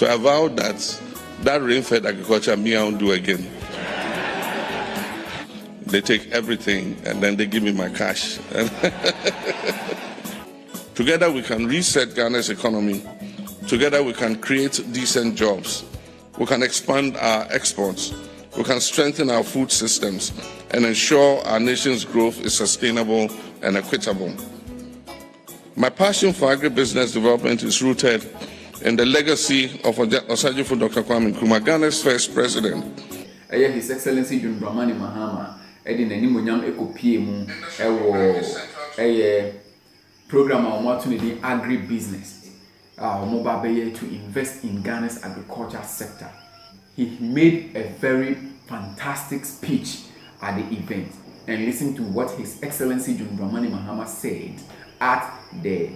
So I vowed that rain-fed agriculture me I won't do again. They take everything and then they give me my cash. Together we can reset Ghana's economy. Together we can create decent jobs. We can expand our exports. We can strengthen our food systems and ensure our nation's growth is sustainable and equitable. My passion for agribusiness development is rooted in the legacy of Osajifo Dr. Kwame Nkrumah, Ghana's first president. His Excellency President Mahama edi nani monyam ekopie mu ewo program a omo atuni di agribusiness omo ba be to invest in Ghana's agriculture sector. He made a very fantastic speech at the event, and listen to what His Excellency President Mahama said at the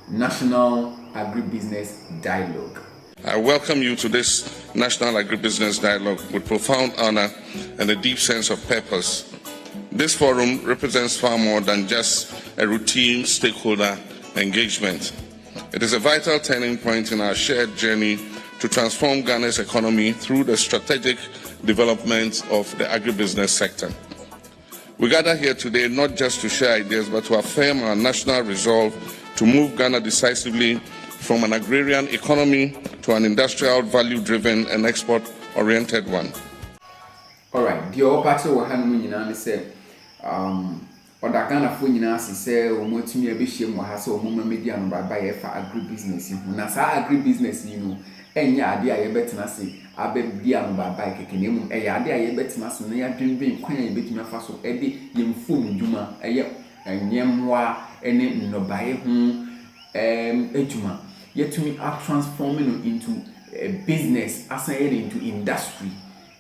National Agribusiness Dialogue. I welcome you to this National Agribusiness Dialogue with profound honor and a deep sense of purpose. This forum represents far more than just a routine stakeholder engagement. It is a vital turning point in our shared journey to transform Ghana's economy through the strategic development of the agribusiness sector. We gather here today not just to share ideas, but to affirm our national resolve to move Ghana decisively from an agrarian economy to an industrial, value-driven and export-oriented one. All right, the other part of what I said, Oda Ghana fo nyina asese omotumi abehie mu ha se omoma media no baba ye fa agribusiness hu na sa agribusiness yi no enya ade a ye betena se ababia no baba keke na mu eya ade a ye betena se na ya dwenben kwan ye betumi afa so ede ye mfom ndwuma eye enyemwa ene nnobaye hu ejuma yetumi are transforming into a business asan into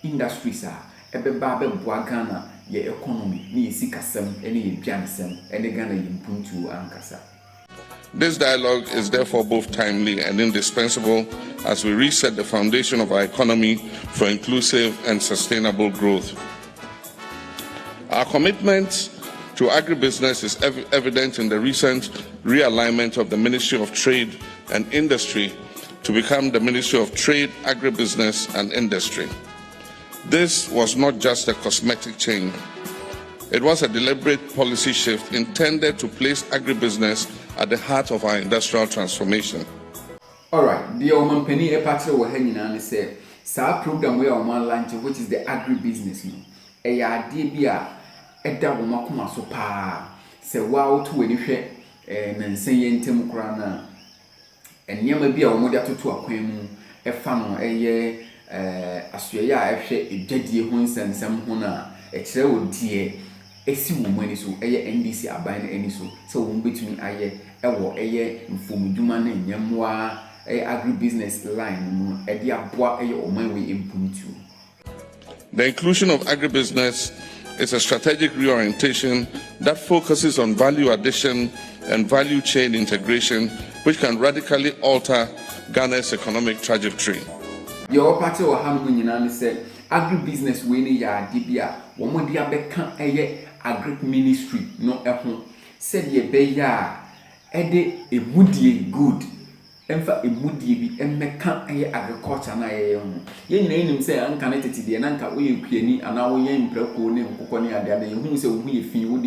industry sa ebeba beboa Ghana ye economy ni sikasem ene ye biansem ene Ghana ye mpuntu ankasa. This dialogue is therefore both timely and indispensable as we reset the foundation of our economy for inclusive and sustainable growth. Our commitment to agribusiness is evident in the recent realignment of the Ministry of Trade and Industry to become the Ministry of Trade, Agribusiness and Industry. This was not just a cosmetic change. It was a deliberate policy shift intended to place agribusiness at the heart of our industrial transformation. Alright, the Oman Penny Epatra were hanging on say, Sa program we are on launch, which is the agribusiness. A idea, a double makuma so pa, say wow to any share, and saying Temukrana, and Yama be a moda to a queen, a funnel, a year. Australia I've shared a deadly hones and some hona, a travel dear, a civil money so a NDC are buying any so won't between a year, a year, Fumiduman and Yamwa, a agribusiness line, a dear bois or my way in Puntu. The inclusion of agribusiness is a strategic reorientation that focuses on value addition and value chain integration, which can radically alter Ghana's economic trajectory. Your party or Hamu said, agribusiness winning ya dibia, one dia become a agric ministry, no a home. Said ye be ya, ede a moody good, and for a moody be and mecan a agriculture na a young. Yen name say unconnected to the ananka we penny and our young preco name Coconia, the other who say we feel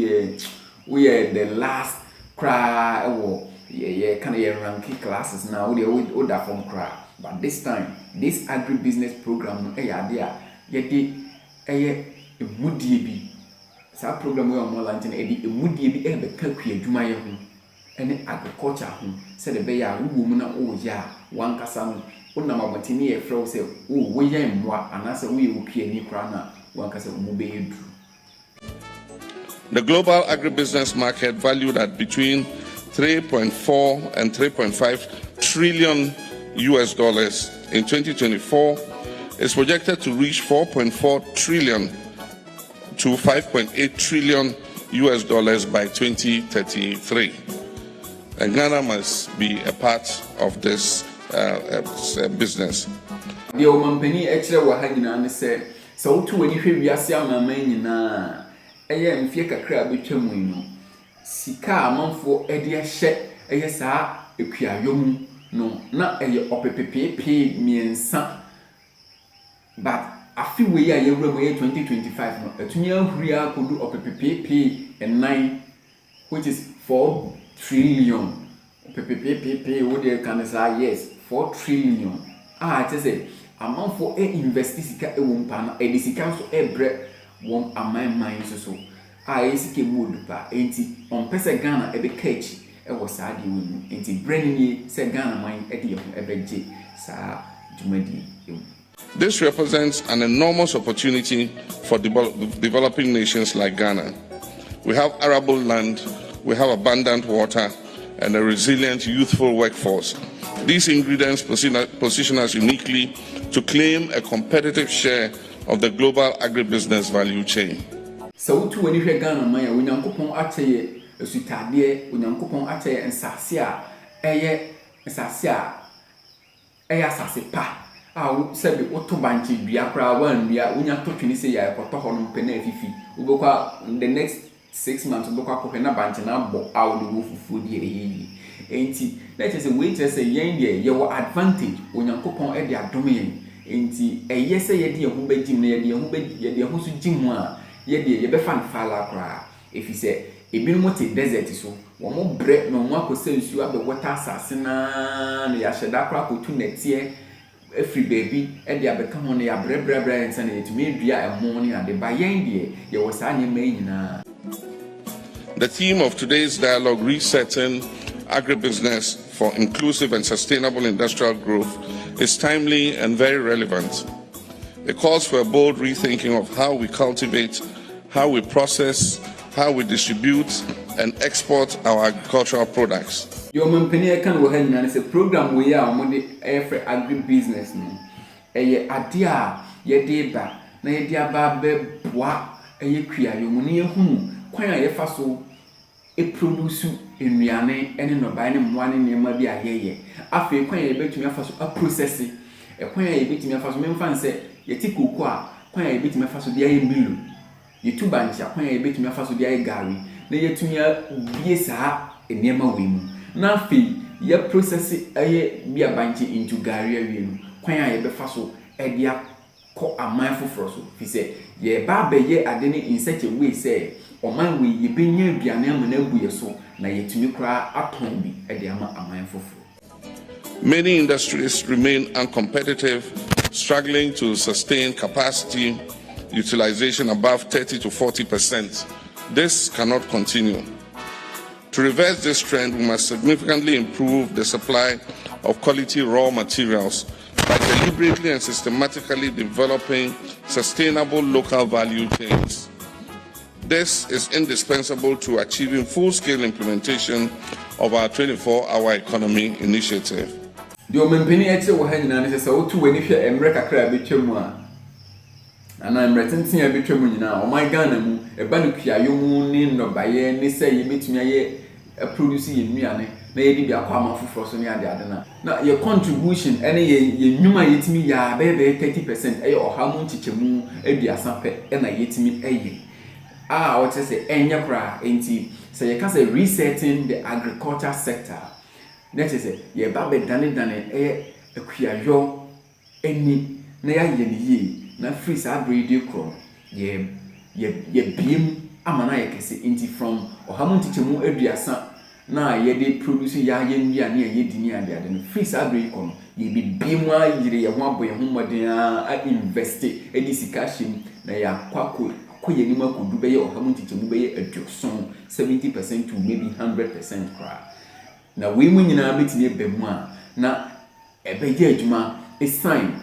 we are the last cry or ye can a ranking classes now, the old from cry. But this time, this agribusiness program, yet a moody be. Sa program we are more lantin a moody be able to calculate Jumaya home and agriculture home. Said the bear, woman, oh, ya, one casam, Unama Matini, a fro say, oh, we am what, and as we will peer any crana, one casam mobile. The global agribusiness market, valued at between 3.4 and 3.5 trillion US dollars in 2024, is projected to reach 4.4 trillion to 5.8 trillion US dollars by 2033. And Ghana must be a part of this business. The Oman Penny actually were hanging on the set. So, to any we are seeing a man in a and Fiaka crab between Sika, a month for Edia shed, a yes, a quia young. no na ɛyɛ ɔpepepeepee mmiɛnsa but afi wei a yɛwura mu yɛ 2025 no atumi ahuri akɔdu ɔpepepeepee ɛnan which is 4 trillion ɔpepepeepee wo deɛ ka ne saa yes 4 trillion kyerɛ sɛ amanfoɔ invest sika wɔ mpa no ɛde sika nso brɛ wɔn amanman nso so ɛyɛ sika mu odu pa enti ɔmpɛ sɛ Ghana ɛbɛka akyi ɛwɔ saa deɛ wɔ mu enti brɛ ne nie sɛ Ghana man ɛde yɛn ho ɛbɛgye saa dwumadie mu. This represents an enormous opportunity for developing nations like Ghana. We have arable land, we have abundant water, and a resilient, youthful workforce. These ingredients position us uniquely to claim a competitive share of the global agribusiness value chain. So, to when you hear Ghana, Maya, when you come on Ache, a sutadie, when you come on Ache and Sasia, Sasia, Sasipa. Said the Otobanchi, Biakra, one, when you talk to say, I got to hold Penefifi, Uboka, the next 6 months, Uboka, Pena Banchana, but out the wolf food ye. Ain't it? Let us wait as a young year, your advantage when you come on at their domain. Ain't it? A yes, a year who be Jim near the who Jimwa, yet the Yebefan Fala. If you say, a bit desert so, one more bread, no one could say you have the water sassina, the Ashadakra, to next year. Every baby, and they become on their bread and send it to me via a morning and the bayang there was any main. The theme of today's dialogue, Resetting Agribusiness for Inclusive and Sustainable Industrial Growth, is timely and very relevant. It calls for a bold rethinking of how we cultivate, how we process, how we distribute and export our agricultural products. Your company can go ahead and say program we are on the for agribusiness. A idea, ye deba, na ye diaba be bois, a ye quia, your money whom, quite a faso, a produce in Riane, and no buying one in your mother a year. After quite a bit to me faso a processing, a quite a bit to me faso, men fancy, ye tiku qua, quite a bit to me faso the air mill. You two banks are quite a bit to me faso the air gari, na ye to me a nema wim. Na fi ye process be a banchi into Gary Win, Quaya ye befaso, Edia co a mindful frosso. He said, ye barbe ye adeni in such a way, say, or man we ye be near Bianam and we so, na ye to me cry at home be Ediama a mindful fro. Many industries remain uncompetitive, struggling to sustain capacity utilization above 30 to 40%. This cannot continue. To reverse this trend, we must significantly improve the supply of quality raw materials by deliberately and systematically developing sustainable local value chains. This is indispensable to achieving full-scale implementation of our 24-hour economy initiative. The Omenpenny Eche will hang on as a to when if you're America crab between and I'm retenting a bit now. Oh my Ghana, a balukia, you moon no by any say you meet me a producing in Miane, maybe a palm for Frossonia the other. Now your contribution, any ye knew my yet me ya baby 30%, or how much it moon, a be a sample, and I yet me a ye. What I say, enya cry, ain't he? So you can say resetting the agriculture sector. That is it, ye baby done a queer yo, any, nay ye. Na free sa breeding chrome ye beam amana ye kese inti from or hamun teacher mu aduasa na ye de produce ya ye ndia na ye dini ade ade no free sa breeding chrome ye be beam a yire ye ho aboye ho moden a invest e di sika him na ya kwako ye nima kodu be ye or hamun teacher mu be ye aduson 70% to maybe 100% cry na we mu nyina betini be mu a na e be ye adwuma e sign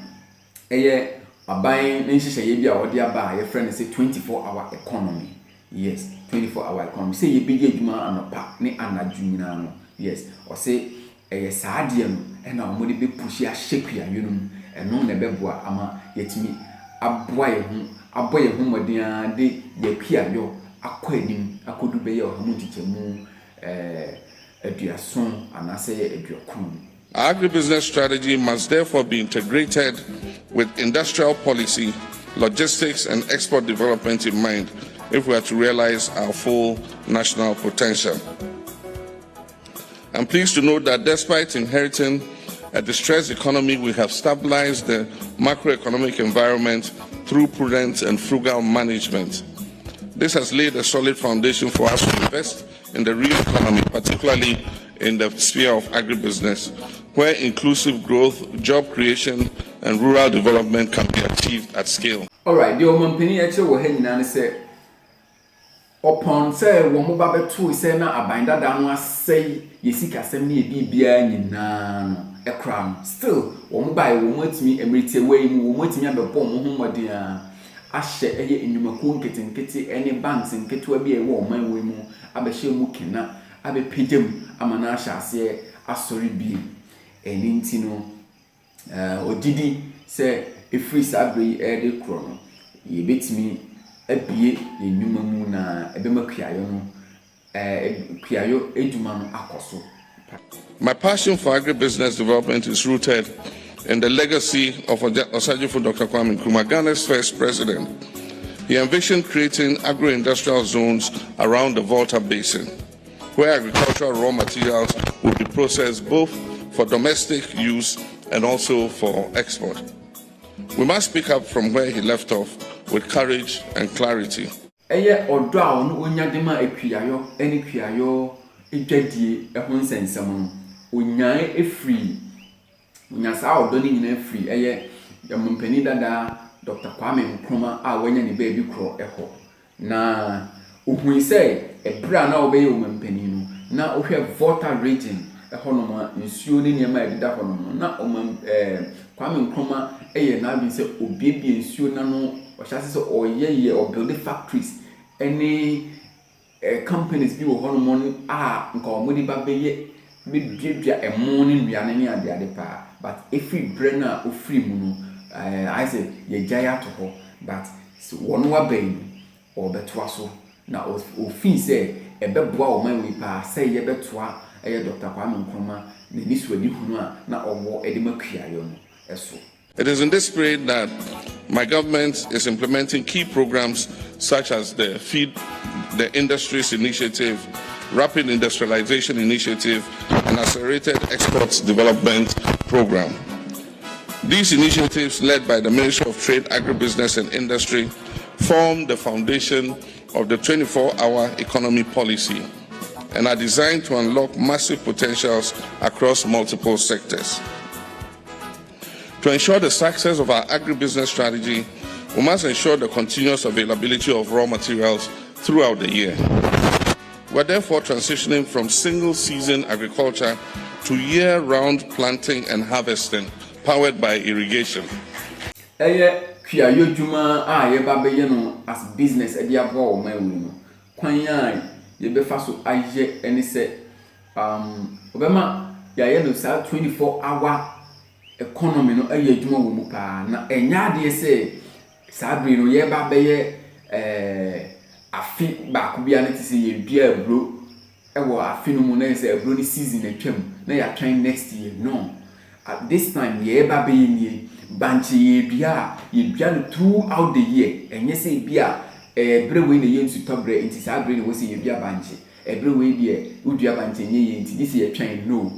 ye Abayin Nisha Yabia or Diaba, your friend say 24-hour economy. Yes, 24-hour economy. Say you be Juma and a pack, ne and a junior. Yes, or say a sardium and our money be pushy a shape here, you know, and no nebeboa ama yet me a boy whom a dear de ye pia yo, a quadim, a could be your hamunti moon, a dear son, and I say a dear coon. Our agribusiness strategy must therefore be integrated with industrial policy, logistics, and export development in mind if we are to realize our full national potential. I'm pleased to note that despite inheriting a distressed economy, we have stabilized the macroeconomic environment through prudent and frugal management. This has laid a solid foundation for us to invest in the real economy, particularly in the sphere of agribusiness, where inclusive growth, job creation, and rural development can be achieved at scale. All right, the Omampini actually were hanging and say, upon say, Womoba two say na abinda down say, Yesika send me a BBN a crown. Still, Womoba won't me emerite away, won't me a bomb, my dear. Ashe eye enyumaku nkete any banks nketo abi e wo man we mu abehye mu kena abepegem amana ahase asori bi eni nti no odidi se efri sabre e de kro no ye betimi abie enyumamu na ebemakuayo no kuayo eduma no akoso. My passion for agribusiness development is rooted in the legacy of Osajifo Dr. Kwame Nkrumah, Ghana's first president. He envisioned creating agro-industrial zones around the Volta Basin, where agricultural raw materials would be processed both for domestic use and also for export. We must pick up from where he left off with courage and clarity. Eye odo a ono onyadema ekuayo eni kuayo edwadie ehon sensam onyan efri nyasa odo ni nyina efri eye yampani dada Dr. Kwame Nkrumah a wanya ne baby kro eho na ohun say ebra na obeye omampani no na ohwe Volta region eho no ma nsuo ni niam a edida ho no na Kwame Nkrumah eye na bi say obiebie nsuo na no ohyase say oyeye o build factories any companies bi wo ho no mo a nka omodi ba beye bia emo ni nduane ni ade pa but every brainer ofri mu no I say ye jaya to ho but one wa ben or betoa so na ofin say ebeboa o man we pa say ye betoa Dr. Kwame Nkrumah na ni so adi hunu a na owo edemakuayo no eso. It is in this spirit that my government is implementing key programs such as the Feed the Industries Initiative, Rapid Industrialization Initiative, and Accelerated Exports Development Program. These initiatives, led by the Ministry of Trade, Agribusiness and Industry, form the foundation of the 24-hour economy policy and are designed to unlock massive potentials across multiple sectors. To ensure the success of our agribusiness strategy, we must ensure the continuous availability of raw materials throughout the year. We are therefore transitioning from single-season agriculture to year-round planting and harvesting, powered by irrigation. Kuayo juma a ye ba beye no as business e dia bo o man we no kwan ya ye be fa so aye eni se obema ya ye no sa 24-hour economy no aye juma wo mu pa na enya de se sa bri no ye ba beye afi ba ku bia na ti se ye dua abro e wo afi no mu na se abro ni season atwam na ya try next year no. At this time, ye ba be ye banchi ye bia throughout the year. And ye say bia every way the yen to tobre into sabre was ye bia banchi. Every way dear, would you banchi ye into this year train no.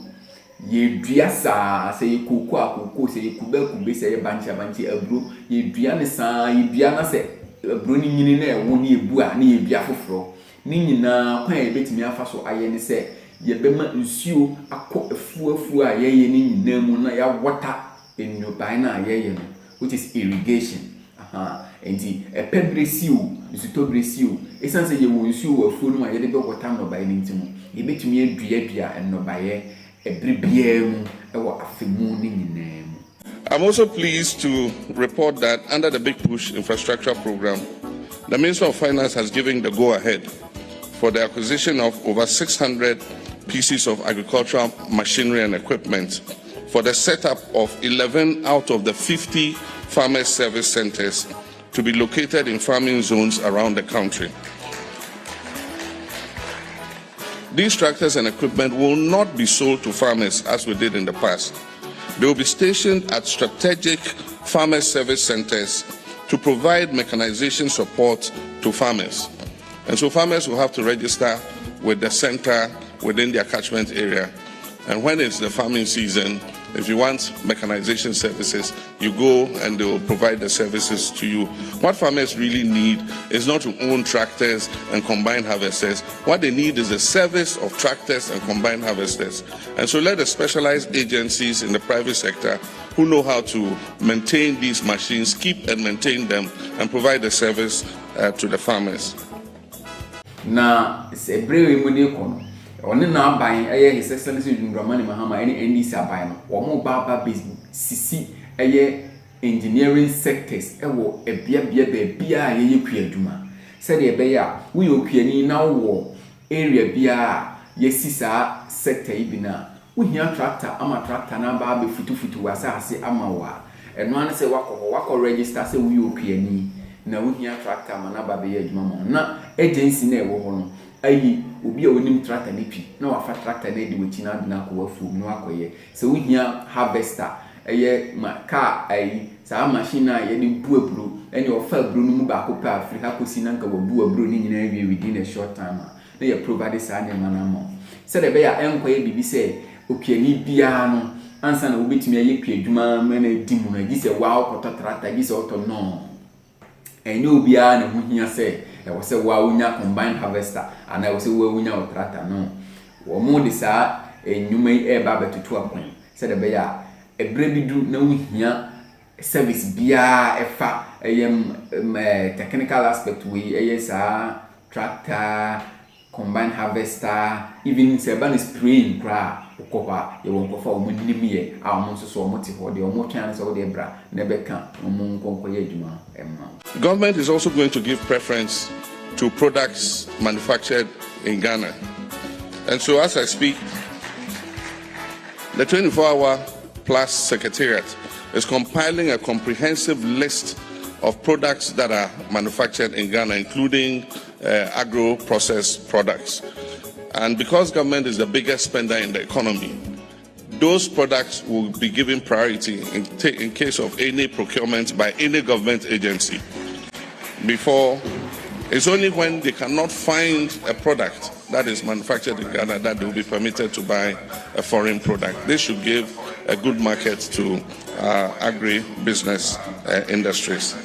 Ye bia sa say ye kuko say ye kube say banchi abro ye biana sa ye biana say bruni nine woni ye bua ni ye bia foforo. Ni na kwan ye betimi afa so aye ni say ye bema nsuo akọ efu a ye ni nyinamu na ya water enyoban na ye no which is irrigation enti epebresiu nsutobresiu esan say ye wo nsuo wo afu no ma ye de be water no bai ni ntimo ye betumi adua enobaye ebribia mu e wo afemu ni nyinamu. I'm also pleased to report that under the Big Push infrastructure program, the Minister of Finance has given the go-ahead for the acquisition of over 600 pieces of agricultural machinery and equipment for the setup of 11 out of the 50 farmers service centers to be located in farming zones around the country. These tractors and equipment will not be sold to farmers as we did in the past. They will be stationed at strategic farmers service centers to provide mechanization support to farmers. And so farmers will have to register with the center within their catchment area. And when it's the farming season, If you want mechanization services, you go and they will provide the services to you. What farmers really need is not to own tractors and combine harvesters. What they need is the service of tractors and combine harvesters. And so let the specialized agencies in the private sector who know how to maintain these machines keep and maintain them and provide the service to the farmers. Na se brewe mu de kono one na aban His Excellency President Mahama any NDC aban no wo ba sisi engineering sectors ewo bia ye kua adwuma said e be ya wo ye okuani na wo area bia ye sisa sector ibi na wo hia tractor ama tractor na ba be futufutu wasase ama wa eno an se wako register se wo ye okuani na wo hia tractor ma na ba be ye adwuma mo na agency na ewo ho no ayi obi a wonim tractor ne pi na wafa tractor na di wechi na aduna ko wafu no akoye se wo hia harvester car ayi sa machine na ye di bu aburo ene ofa aburo no mu ba ko pa Africa ko si na nka wo bu aburo ni nyina wie within a short time na ye provide sa ne manamo se de be ya enkoye bibi se opiani bia no ansa na obetimi aye kua adwuma ma na di mu na gi se wa okoto tractor gi se oto no enye obi a na hu hia se e wo se wa unya combine harvester ana wo se wa unya tractor no wo mo de sa enyuma e ba betutu akwan se de be ya ebre bidu na wo hia service bia efa technical aspect we sa tractor combine harvester even se ba na spraying kra okopa ye won kofa o munim ye a o mo so o mo ti ho de o mo twan so o de bra na be kan o mo nkonko ye adwuma emma. Government is also going to give preference to products manufactured in Ghana. And so as I speak, the 24-hour plus secretariat is compiling a comprehensive list of products that are manufactured in Ghana, including agro-processed products. And because government is the biggest spender in the economy, those products will be given priority in case of any procurement by any government agency. Before, it's only when they cannot find a product that is manufactured in Ghana that they will be permitted to buy a foreign product. This should give a good market to agribusiness industries.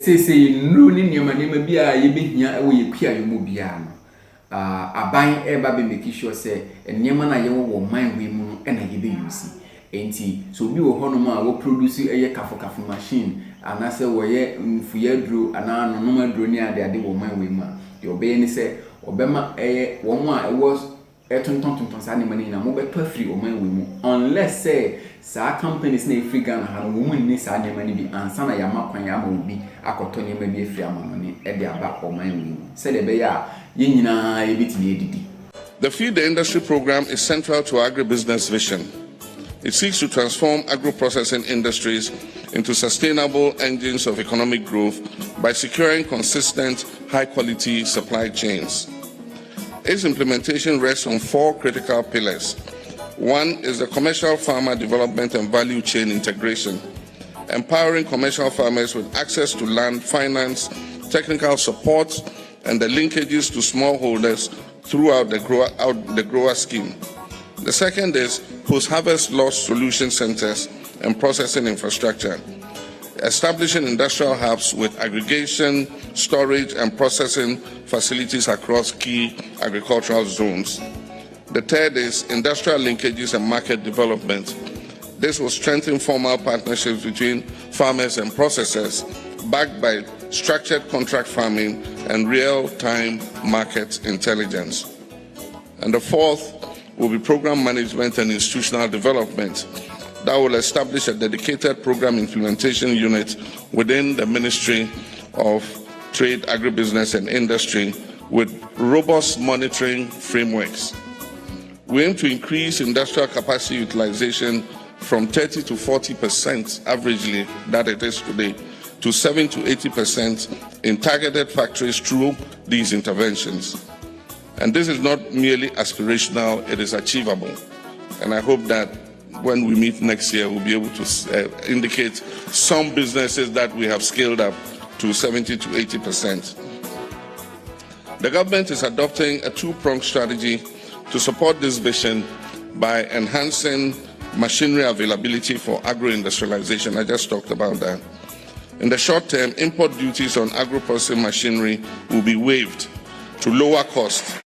Say no ni nyama bia ye behia e wo ye kua yo mo bia no aban e ba be make sure say nyama na ye wo man we mu e na ye be use enti so bi wo hono ma wo produce eye kafo machine ana se wo ye mfuye duro ana no no duro ni ade wo man we ma de obe ni se obema eye wo mo a e was tonton sa ne mani na mo be to free o man we mu unless say sa companies na free Ghana ha no wo ni sa ne mani bi ansa na ya makwan ya ma obi akoto ne ma bi free amano ni e de aba o man we mu se de be ya ye nyina ye bitini edidi. The Feed the Industry program is central to agribusiness vision. It seeks to transform agro-processing industries into sustainable engines of economic growth by securing consistent, high-quality supply chains. Its implementation rests on 4 critical pillars. One is the commercial farmer development and value chain integration, empowering commercial farmers with access to land, finance, technical support, and the linkages to smallholders throughout the grower scheme. The second is post-harvest loss solution centers and processing infrastructure, establishing industrial hubs with aggregation, storage, and processing facilities across key agricultural zones. The third is industrial linkages and market development. This will strengthen formal partnerships between farmers and processors, backed by structured contract farming and real-time market intelligence. And the fourth will be program management and institutional development that will establish a dedicated program implementation unit within the Ministry of Trade, Agribusiness and Industry with robust monitoring frameworks. We aim to increase industrial capacity utilization from 30 to 40% averagely that it is today to 70 to 80% in targeted factories through these interventions. And this is not merely aspirational, it is achievable. And I hope that when we meet next year, we'll be able to indicate some businesses that we have scaled up to 70 to 80%. The government is adopting a 2-pronged strategy to support this vision by enhancing machinery availability for agro-industrialization. I just talked about that. In the short term, import duties on agro-processing machinery will be waived to lower costs.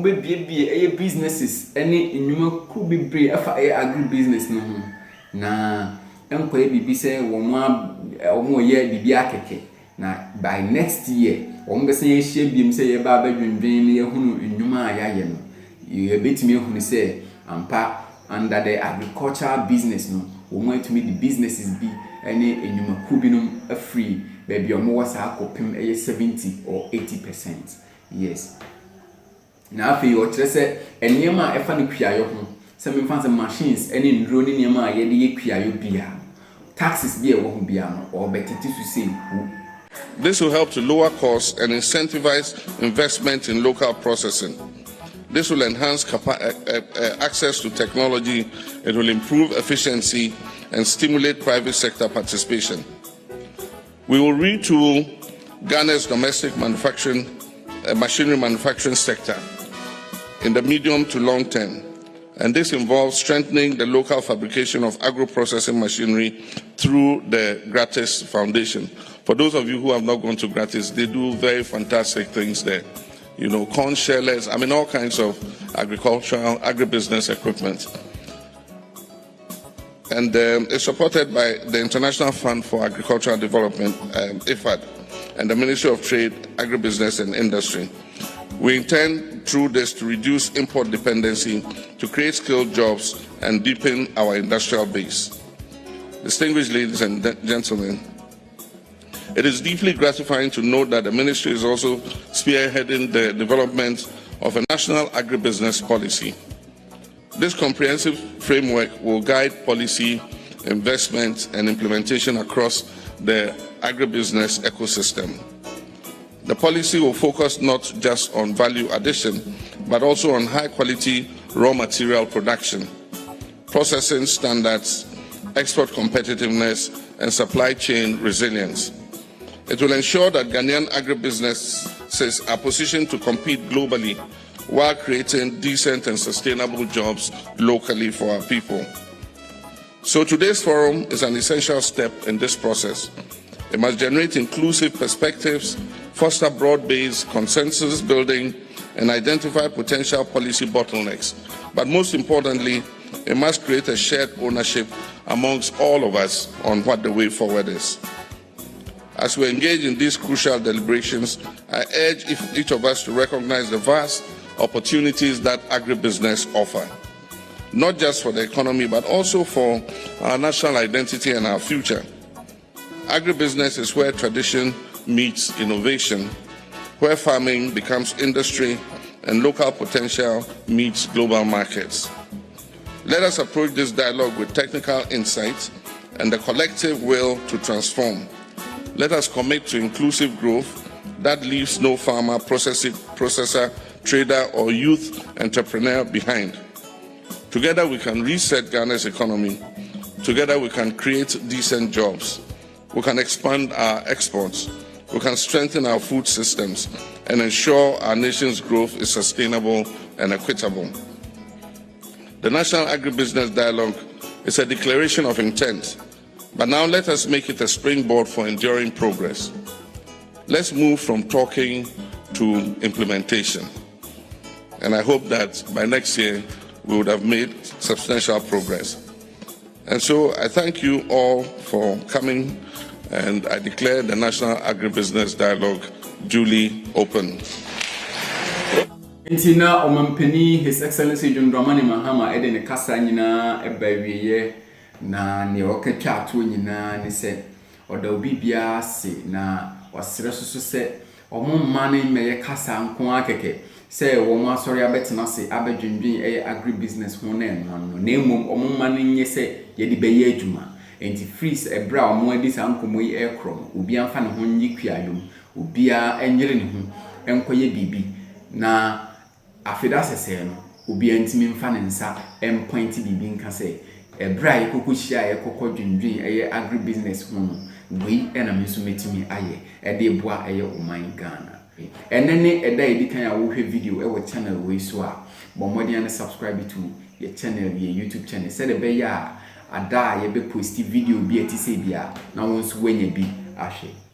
Be businesses any inuma could be brave for agribusiness no na enkoye bibi say omo ye bibi akeke na by next year be say ehia biem say ye ba badwendwen ne ehunu inuma ayaye no ye betimi ehunu say ampa under the agricultural business no atumi the businesses be any inuma ku binum free baby omo wasa akopem 70 or 80%. Yes. Now, if you are say, and Yama, a funny Piayo, some fancy machines, any drone Yama, Yedi Piayo Bia. Taxes be a woman Biano, or better to say. This will help to lower costs and incentivize investment in local processing. This will enhance access to technology, it will improve efficiency, and stimulate private sector participation. We will retool Ghana's domestic machinery manufacturing sector in the medium to long term, and this involves strengthening the local fabrication of agro-processing machinery through the Gratis Foundation. For those of you who have not gone to Gratis, they do very fantastic things there. You know, corn shellers, all kinds of agricultural, agribusiness equipment. And it's supported by the International Fund for Agricultural Development, IFAD, and the Ministry of Trade, Agribusiness and Industry. We intend through this to reduce import dependency, to create skilled jobs and deepen our industrial base. Distinguished ladies and gentlemen, it is deeply gratifying to note that the ministry is also spearheading the development of a national agribusiness policy. This comprehensive framework will guide policy, investment and implementation across the agribusiness ecosystem. The policy will focus not just on value addition, but also on high-quality raw material production, processing standards, export competitiveness, and supply chain resilience. It will ensure that Ghanaian agribusinesses are positioned to compete globally while creating decent and sustainable jobs locally for our people. So today's forum is an essential step in this process. It must generate inclusive perspectives, foster broad-based consensus building, and identify potential policy bottlenecks. But most importantly, it must create a shared ownership amongst all of us on what the way forward is. As we engage in these crucial deliberations, I urge each of us to recognize the vast opportunities that agribusiness offer, not just for the economy, but also for our national identity and our future. Agribusiness is where tradition meets innovation, where farming becomes industry and local potential meets global markets. Let us approach this dialogue with technical insight and the collective will to transform. Let us commit to inclusive growth that leaves no farmer, processor, trader, or youth entrepreneur behind. Together we can reset Ghana's economy. Together we can create decent jobs. We can expand our exports. We can strengthen our food systems and ensure our nation's growth is sustainable and equitable. The National Agribusiness Dialogue is a declaration of intent, but now let us make it a springboard for enduring progress. Let's move from talking to implementation. And I hope that by next year we would have made substantial progress. And so I thank you all for coming, and I declare the National Agribusiness Dialogue duly open. Intina Omampeni, His Excellency John Dramani Mahama, Eden Kassanina, Ebaye, na ne okatwa to nyina ne se odawbibia se na wasere soso se omo mane meye kasa nko akeke se wo mo asori abetena se abadwendwen agribusiness ho na no na emom omo mane nye se ye de beye adwuma enti freeze ebra omo adi sa nkomo yi ekrom obi amfa ne ho nyi kuayom obi a enyere ne ho enkoye bibi na afida sese no obi antimi mfa ne nsa empoint bibi nka se ebra yekoko hia yekoko dwendwen agribusiness ho no wei ɛna me nso metimi ayɛ ɛde boa ɛyɛ oman Ghana ɛnɛ ne ɛda yɛdi kan a wohwɛ video ɛwɔ channel wei so a bɔ mmɔden ne subscribe to your channel your YouTube channel sɛ de bɛyɛ a ada a yɛbɛ post video bi a ɛte sɛ bi a na wo nso wanya bi ahwɛ